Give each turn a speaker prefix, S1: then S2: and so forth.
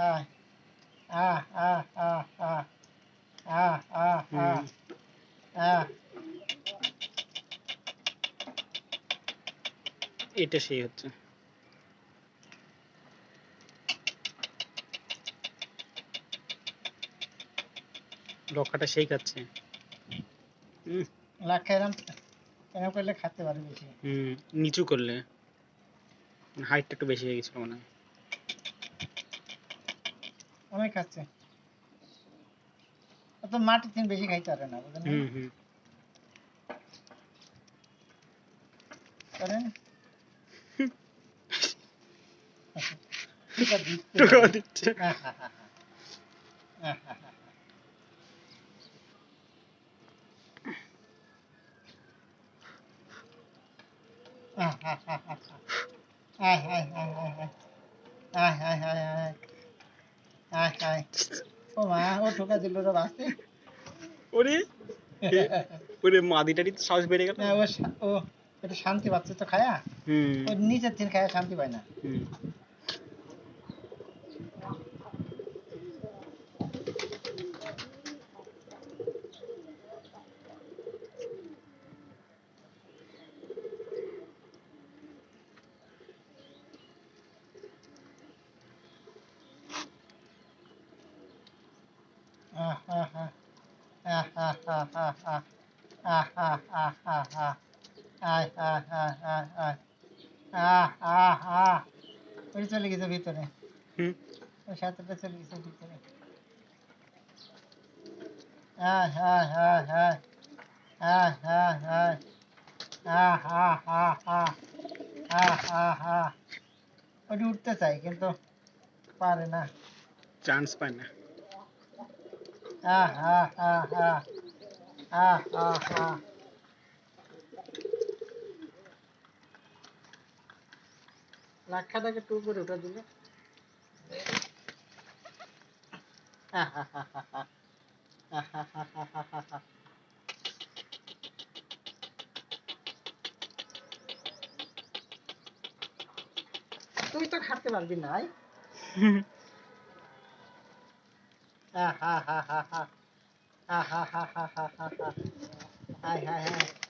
S1: আহ আহ আহ আহ আহ আহ আহ আহ আহ
S2: এটা সেই হচ্ছে লক্ষাটা সেই খাচ্ছে
S1: লাক্ষা এরম এরম করলে খাতে পারে বেশি।
S2: নিচু করলে হাইটটা একটু বেশি হয়ে গেছিল মনে হয়।
S1: অনেক খাচ্ছে, তো মাটির থেকে বেশি খাইতে পারে না, বুঝলেন? করেন
S2: টাকা দিচ্ছে।
S1: ও মা, ও ঠোকা দিল রে বাসে।
S2: ওরে ওরে মাদিটারই তো সাহস বেড়ে গেল।
S1: ও এটা শান্তি পাচ্ছে তো খায়া, ও নিচের দিন খায়া শান্তি পায় না। চলে গেছে ভিতরে, ওই সাঁতারটা চলে গেছে ভিতরে। ওটি উঠতে চাই কিন্তু পারে না,
S2: চান্স পায় না।
S1: লাক্ষাটাকে টু করে উঠা দিল। তুই তো খাটতে পারবি না। হা হা হা হা হা হা হা হা হা হা হা হা হা হা